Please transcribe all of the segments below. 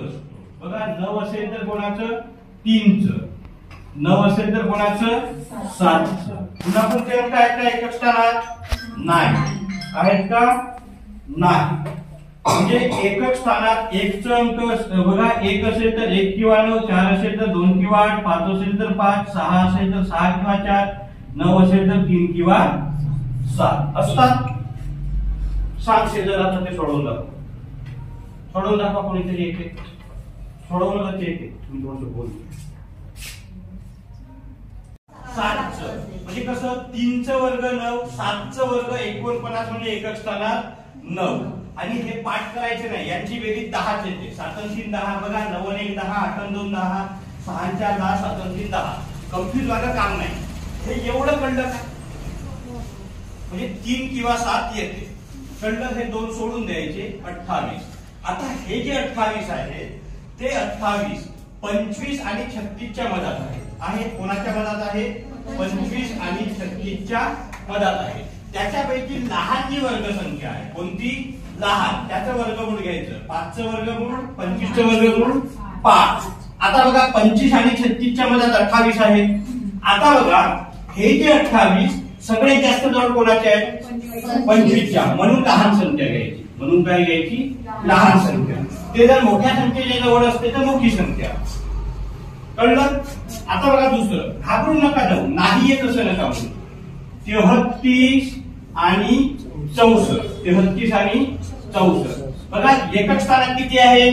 असतो बघा. 9 असेल तर कोणाचं 3चं, 9 असेल तर कोणाचं 7चं. पुन्हा कोणते अंक आहेत का एकक स्थानात? नाही. आहेत का? नाही. म्हणजे एकक स्थानात 1चा अंक बघा 1 असेल तर 1 किंवा 9, 4 असेल तर 2 किंवा 8, 5 असेल तर 5, 6 असेल तर 6 किंवा 4, 9 असेल तर 3 किंवा 7 असतात. सांग शेजार आता ते सोडवून दाखव. सोडवून दाखवा कोणीतरी एक एक. सोडवून दाखव एक एक. तुम्ही थोडंसं बोल. 7चं म्हणजे कसं 3चा वर्ग 9, 7चा वर्ग 49 म्हणजे एकक स्थानात 9. आणि हे पाठ करायचे नाही. यांची बेरीज 10च येते. 7 आणि 3 10 बघा. 9 आणि 1 10, 8 आणि 2 10, 6 आणि 4 10, 7 आणि 3 10. कन्फ्युज व्हायचं काम नाही. हे एवढं कळलं का? म्हणजे 3 किंवा 7 येते. कळलं? हे 2 सोडून द्यायचे. 28. आता हे जे 28 आहे ते 28 25 आणि 36च्या मधात आहे. कोणाच्या मधात आहे? 25 आणि 36च्या मधात आहे. त्याच्यापैकी लहान जी वर्गसंख्या आहे कोणती? लहान. त्याचं वर्गमूळ घ्यायचं. 5चं वर्गमूळ, 25चं वर्गमूळ 5. आता बघा 25 आणि 36च्या मधात 28 आहे. आता बघा हे जे 28 सगळ्यात जास्त जवळ कोणाचे आहे? 25च्या. म्हणून लहान संख्या घ्यायची. म्हणून काय घ्यायची? लहान संख्या. ते जर मोठ्या संख्येच्या जवळ असते तर मोठी संख्या. कळलं? आता बघा दुसरं. घाबरू नका जाऊ. नाही येत असं नका म्हणू. 33 आणि 64. 33 आणि 64. बघा एकक स्थानात किती आहे?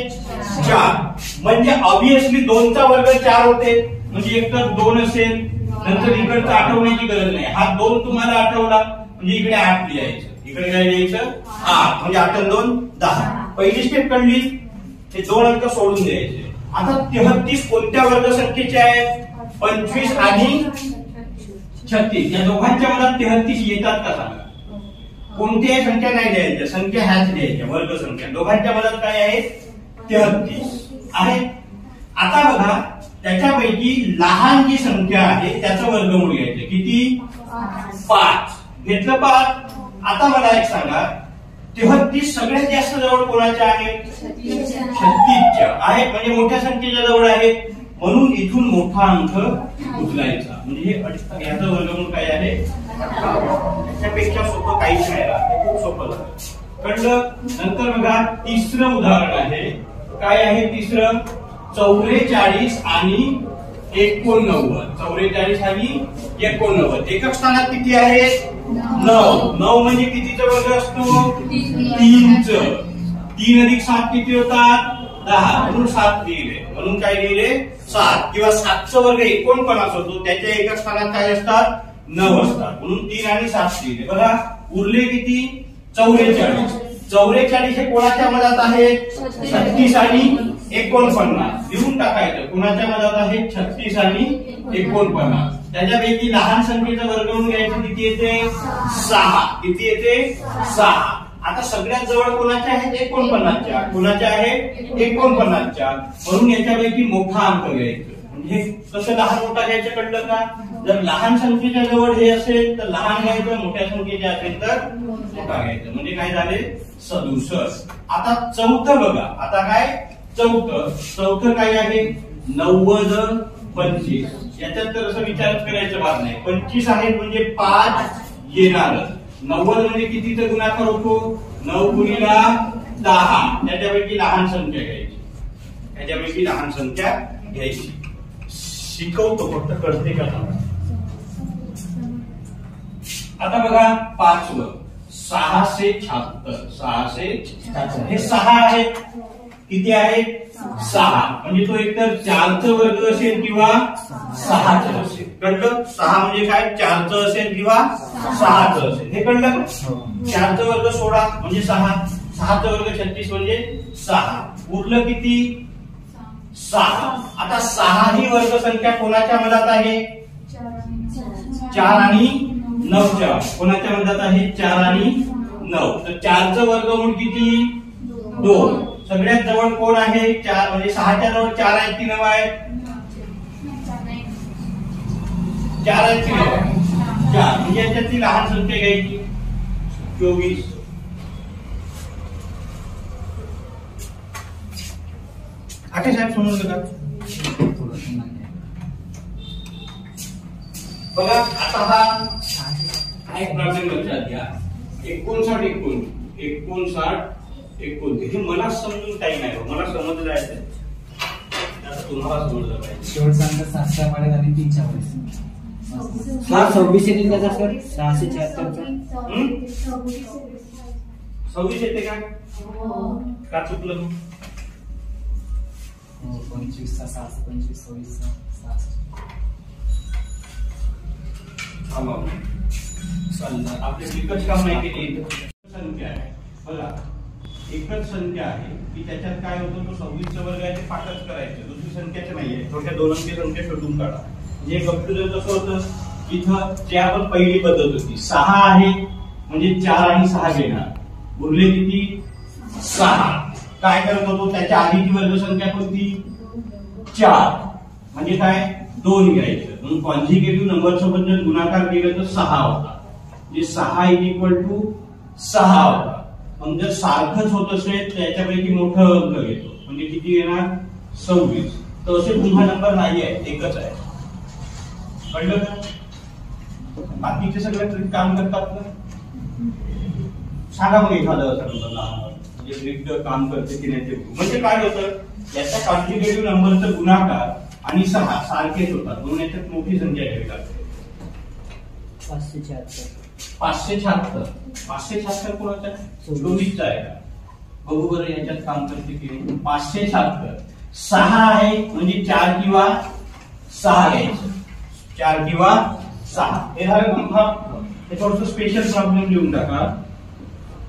4. म्हणजे ऑब्विसली 2चा वर्ग 4 होते. म्हणजे एक तर 2 असेल. नंतर इकडचं आठवण्याची गरज नाही. हा 2 तुम्हाला आठवला म्हणजे इकडे 8 लिहायचं. इकडे काय लिहायचं? 8. म्हणजे 8 आणि 2 10. पहिली स्टेप कळली. हे 2 अंक सोडून द्यायचे. आता 33 कोणत्या वर्गसंख्येचे आहेत? 25 आणि 36. या दोघांच्या मधात 33 येतात का सांगा? कोणत्याही संख्या नाही द्यायच्या. संख्या ह्याच द्यायच्या. वर्गसंख्या दोघांच्या मधात काय आहे? 33 आहे. आता बघा त्याच्यापैकी लहान जी संख्या आहे त्याचं वर्गमूळ घ्यायचं. किती? 5. घेतलं 5. आता मला एक सांगा 33 सगळ्यात जास्त जवळ कोणाच्या आहेत? 36च्या आहेत. म्हणजे मोठ्या संख्येच्या जवळ आहेत. म्हणून इथून मोठा अंक उचलायचा. म्हणजे याचं वर्गमूळ काय आहे? त्याच्यापेक्षा सोपं काहीच नाही. खूप सोपं झालं. कळलं? नंतर बघा तिसरं उदाहरण आहे. काय आहे तिसरं? 44 आणि 89. 44 आणि 89. एकक स्थानात किती आहे? 9. 9 म्हणजे कितीचा वर्ग असतो? 3चं. 3 अधिक 7 किती होतात? 10. म्हणून 7 लिहिले. म्हणून काय लिहिले? 7. किंवा 7चा वर्ग 49 होतो. त्याच्या एकक स्थानात काय असतात? 9 असतात. म्हणून 3 आणि 7 लिहिले. बघा उरले किती? 44. 44 हे कोणाच्या मधात आहे? 36 आणि 49. लिहून टाकायचं. कोणाच्या मधात आहे? 36 आणि 49. त्याच्यापैकी लहान संख्येचं वर्गमूळ घ्यायचं. किती येते? 6. किती येते? 6. आता सगळ्यात जवळ कोणाच्या आहेत? 49च्या. कोणाच्या आहेत? 49च्या. म्हणून याच्यापैकी मोठा अंक घ्यायचं. म्हणजे कसं लहान मोठा घ्यायचं कळलं का? जर लहान संख्येच्या जवळ हे असेल तर लहान घ्यायचं. मोठ्या संख्येच्या असेल तर मोठा घ्यायचं. म्हणजे काय झाले? 67. आता चौथं बघा. आता काय? चौथं काय आहे? 90 25. याच्यात तर असं विचारच करायचं भाग नाही. 25 आहेत म्हणजे 5 येणारच. 90 म्हणजे कितीचा गुणाकार होतो? 9 गुणिला 10. त्याच्यापैकी लहान संख्या घ्यायची. त्याच्यापैकी लहान संख्या घ्यायची. शिकवतो फक्त कळते का? आता बघा 5वं 676. 676 हे 6 आहे. किती आहे? 6. म्हणजे तो एकतर 4चा वर्ग असेल किंवा 6चा असेल. कळलं? 6 म्हणजे काय? 4चा असेल किंवा 6चा असेल. हे कळलं का? 4चा वर्ग 16 म्हणजे 6. 6चा वर्ग 36 म्हणजे 6. उरलं किती? 6. आता 6 ही वर्गसंख्या कोणाच्या मधात आहे? 4 आणि 9च्या. कोणाच्या मधात आहे? 4 आणि 9. तर 4चं वर्गमूळ किती? 2. सगळ्यात जवळ कोण आहे? 4. म्हणजे 6च्या जवळ 4 आहेत की 9 आहेत? 4 आहेत की 9? 4. म्हणजे याच्यातली लहान संख्या घ्यायची. 24. आठे साहेब समजलं का? बघा आता हा एक प्रॉब्लेम लक्षात घ्या. 59 हे मला समजून काही नाही, मला समजलं आहे आता तुम्हाला समजलं पाहिजे. शेवटचा अंक 7 मध्ये आणि 3 च्या मध्ये 26 येते का सर? 676 26 येते का? का चुकलं? 25 चा 625 26 चा 6 आपले एकच काम नाही केली, संख्या आहे बघा, एकच संख्या आहे की त्याच्यात काय होतं, तो 26 चा वर्ग आहे ते पाठच करायचं, दुसरी संख्याच नाहीये, थोड्या दोन अंकी संख्या शोधून काढा. म्हणजे कम्प्युटर कसं होतं, इथं जे आपण पहिली पद्धत होती 6 आहे म्हणजे 4 आणि 6 घेणार, उरले किती 6. काय करत होतो, त्याच्या आधीची वर्ग संख्या कोणती 4 म्हणजे काय 2 घ्यायचं, म्हणून कॉन्जिक्युटिव्ह नंबर सोबत जर गुणाकार केला तर 6 होता, म्हणजे 6 = 6 होता. मग जर सारखंच होत असेल त्याच्यापैकी मोठं अंक घेतो, म्हणजे किती येणार 26. तर असे पुन्हा नंबर नाही आहे, एकच आहे. कळलं का? बाकीचे सगळे ट्रिक काम करतात ना? सांगा मग एखादं असं नंबर लहान म्हणजे ट्रिक काम करते की नाही ते. म्हणजे काय होतं, याचा कॉन्जिक्युटिव्ह नंबरचा गुणाकार आणि 6 सारखेच होतात, म्हणून याच्यात मोठी संख्या घ्यावी लागते. 576 कोणाचा लोणीचा आहे का? बघू बरं याच्यात काम करते की नाही. 576 6 आहे म्हणजे 4 किंवा 6 घ्यायचं, 4 किंवा 6 हे झालं. थोडस स्पेशल प्रॉब्लेम लिहून टाका.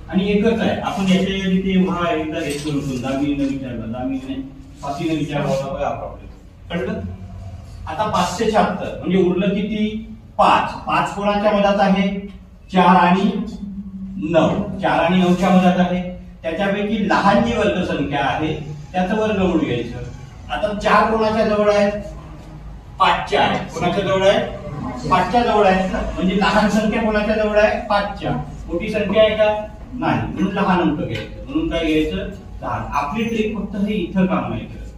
आणि एकच आहे, आपण याच्या ते हा एकदा घेतलो होतो, दामिनीने विचारला, दामिनीने फाशीने विचारला होता बघा हा प्रॉब्लेम. कळलं? आता 576 म्हणजे उरलं किती 5 कोणाच्या मधात आहे 4 आणि 9, 4 आणि 9 च्या मधात आहे. त्याच्यापैकी लहान जी वर्गसंख्या आहे त्याचं वर्गमूळ घ्यायचं. आता 4 कोणाच्या जवळ आहे 5च्या आहे. कोणाच्या जवळ आहे 5च्या जवळ आहे ना, म्हणजे लहान संख्या कोणाच्या जवळ आहे 5च्या. मोठी संख्या आहे का नाही, म्हणून लहान अंक घ्यायचं. म्हणून काय घ्यायचं लहान. आपली ट्रिक फक्त हे इथं काम नाही करत,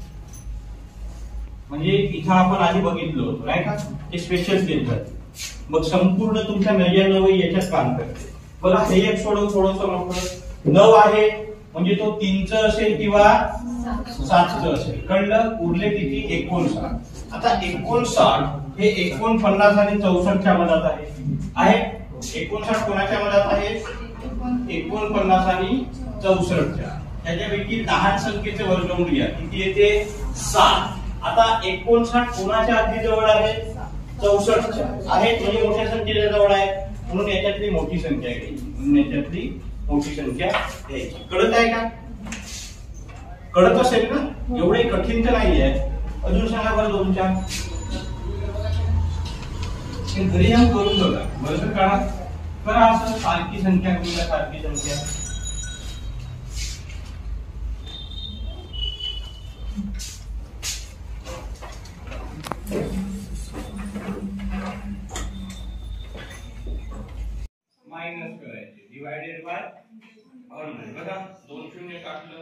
म्हणजे इथं आपण आधी बघितलं होतं नाही का, ते स्पेशल केलं. मग संपूर्ण तुमच्या 99 याच्यात काम करते. बघा हे एक सोडव थोडंसं मोठं. 9 आहे म्हणजे तो 3चं असेल किंवा 7चं असेल. कळलं? उरले किती 59. आता 59 हे 49 आणि 64 च्या मधात आहे. 59 कोणाच्या मधात आहे 49 आणि 64च्या. त्याच्यापैकी लहान संख्येचे वर्गमूळ घ्या, किती येते 7. आता 59 कोणाच्या अगदी जवळ आहे 64च्या आहे, म्हणजे मोठ्या संख्येच्या जवळ आहे, म्हणून याच्यातली मोठी संख्या घ्यायची. म्हणून याच्यातली मोठी संख्या घ्यायची. कळत आहे का? कळत असेल ना? एवढे कठीण तर नाही आहे. अजून सांगा बरं 2-4 घरी जाऊन करून बघा. बरोबर काढा करा असं सारखी संख्या करूया, सारखी संख्या. मायनस करायचे, डिवायडेड बाय हंड्रेड. बघा 2 शून्य टाकलं,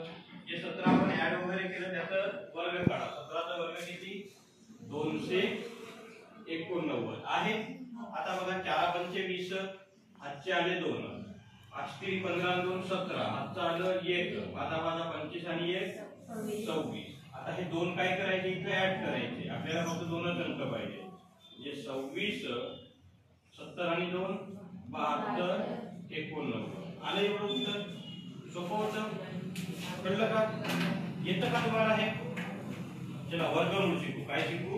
जे 17 आपण ऍड वगैरे केलं त्याचं वर्ग काढा. 17चा वर्ग किती 289 आहे. आता बघा 4 पंचे 20, आजचे आले 2, 8 3 15 2 17, आजचं आलं 1, 5 25 आणि 1 26. आता हे 2 काय करायचे इथे ऍड करायचे. आपल्याला फक्त 2च अंक पाहिजे, म्हणजे 26 70 आणि 2 72 89 आलं. एवढं उत्तर सोपं होतं. कळलं का? येतं का तुम्हाला हे? चला वर्गमूळ शिकू. काय शिकू?